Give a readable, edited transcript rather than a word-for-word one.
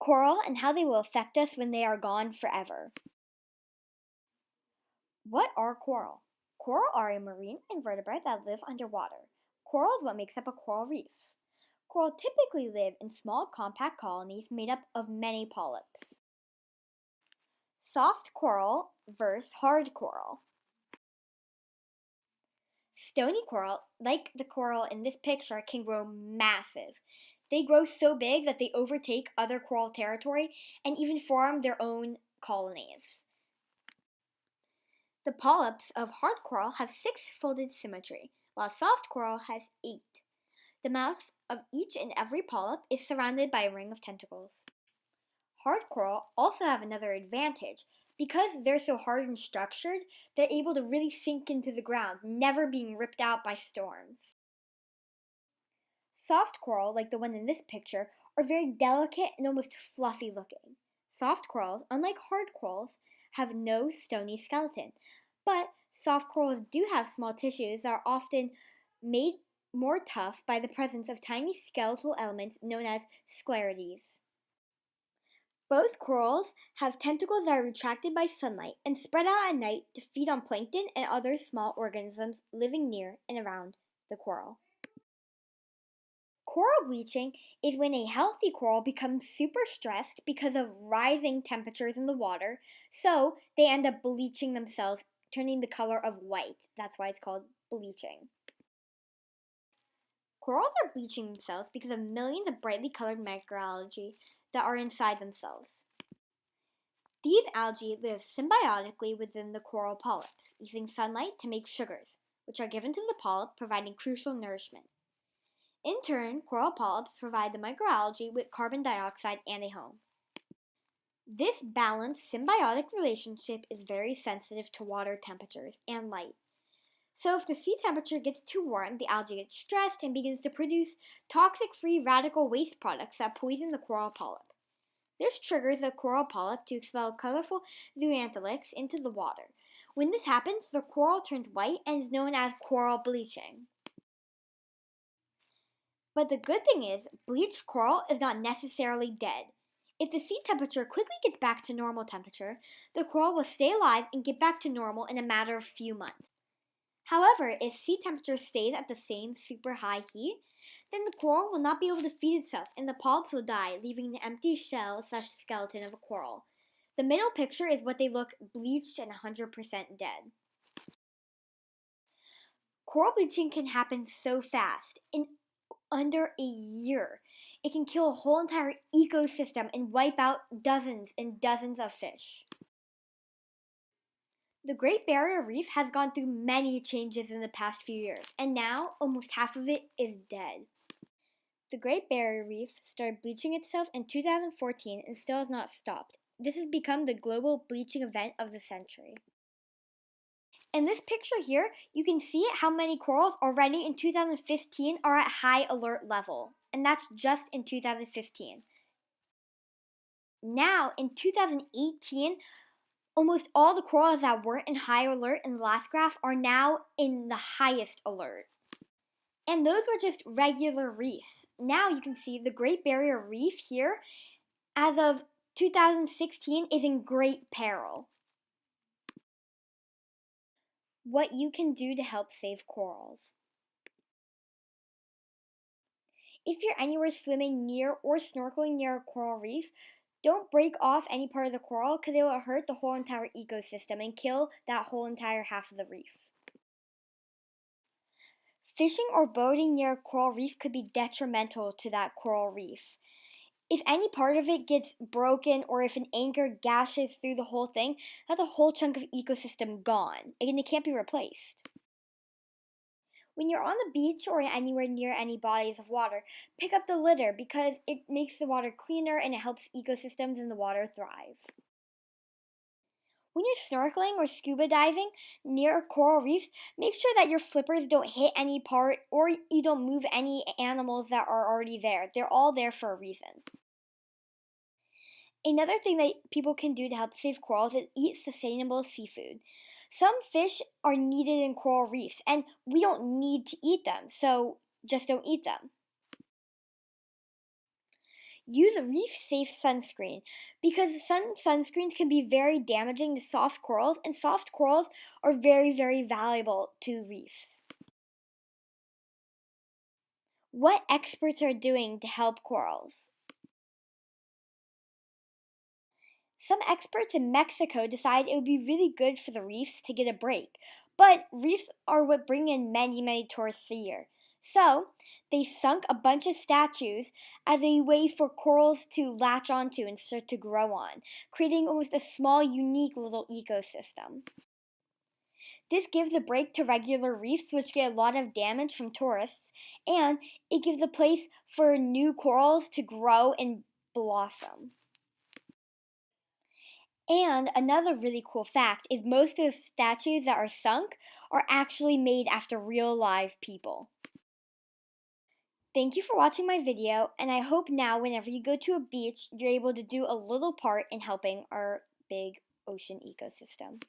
Coral and how they will affect us when they are gone forever. What are coral? Coral are a marine invertebrate that live underwater. Coral is what makes up a coral reef. Coral typically live in small, compact colonies made up of many polyps. Soft coral versus hard coral. Stony coral, like the coral in this picture, can grow massive. They grow so big that they overtake other coral territory and even form their own colonies. The polyps of hard coral have 6-folded symmetry, while soft coral has 8. The mouth of each and every polyp is surrounded by a ring of tentacles. Hard coral also have another advantage. Because they're so hard and structured, they're able to really sink into the ground, never being ripped out by storms. Soft coral, like the one in this picture, are very delicate and almost fluffy looking. Soft corals, unlike hard corals, have no stony skeleton, but soft corals do have small tissues that are often made more tough by the presence of tiny skeletal elements known as sclerites. Both corals have tentacles that are retracted by sunlight and spread out at night to feed on plankton and other small organisms living near and around the coral. Coral bleaching is when a healthy coral becomes super stressed because of rising temperatures in the water, so they end up bleaching themselves, turning the color of white. That's why it's called bleaching. Corals are bleaching themselves because of millions of brightly colored microalgae that are inside themselves. These algae live symbiotically within the coral polyps, using sunlight to make sugars, which are given to the polyp, providing crucial nourishment. In turn, coral polyps provide the microalgae with carbon dioxide and a home. This balanced symbiotic relationship is very sensitive to water temperatures and light. So if the sea temperature gets too warm, the algae gets stressed and begins to produce toxic-free radical waste products that poison the coral polyp. This triggers the coral polyp to expel colorful zooxanthellae into the water. When this happens, the coral turns white and is known as coral bleaching. But the good thing is, bleached coral is not necessarily dead. If the sea temperature quickly gets back to normal temperature, the coral will stay alive and get back to normal in a matter of few months. However, if sea temperature stays at the same super high heat, then the coral will not be able to feed itself and the polyps will die, leaving an empty shell/skeleton of a coral. The middle picture is what they look bleached and 100% dead. Coral bleaching can happen so fast. In under a year. It can kill a whole entire ecosystem and wipe out dozens and dozens of fish. The Great Barrier Reef has gone through many changes in the past few years, and now almost half of it is dead. The Great Barrier Reef started bleaching itself in 2014 and still has not stopped. This has become the global bleaching event of the century. In this picture here, you can see how many corals already in 2015 are at high alert level, and that's just in 2015. Now, in 2018, almost all the corals that weren't in high alert in the last graph are now in the highest alert. And those were just regular reefs. Now you can see the Great Barrier Reef here, as of 2016, is in great peril. What you can do to help save corals. If you're anywhere swimming near or snorkeling near a coral reef, don't break off any part of the coral because it will hurt the whole entire ecosystem and kill that whole entire half of the reef. Fishing or boating near a coral reef could be detrimental to that coral reef. If any part of it gets broken or if an anchor gashes through the whole thing, that's a whole chunk of ecosystem gone, and it can't be replaced. When you're on the beach or anywhere near any bodies of water, pick up the litter because it makes the water cleaner and it helps ecosystems in the water thrive. When you're snorkeling or scuba diving near coral reefs, make sure that your flippers don't hit any part or you don't move any animals that are already there. They're all there for a reason. Another thing that people can do to help save corals is eat sustainable seafood. Some fish are needed in coral reefs, and we don't need to eat them, so just don't eat them. Use reef-safe sunscreen because sunscreens can be very damaging to soft corals, and soft corals are very, very valuable to reefs. What experts are doing to help corals? Some experts in Mexico decide it would be really good for the reefs to get a break, but reefs are what bring in many, many tourists a year. So, they sunk a bunch of statues as a way for corals to latch onto and start to grow on, creating almost a small, unique little ecosystem. This gives a break to regular reefs, which get a lot of damage from tourists, and it gives a place for new corals to grow and blossom. And another really cool fact is most of the statues that are sunk are actually made after real live people. Thank you for watching my video, and I hope now whenever you go to a beach, you're able to do a little part in helping our big ocean ecosystem.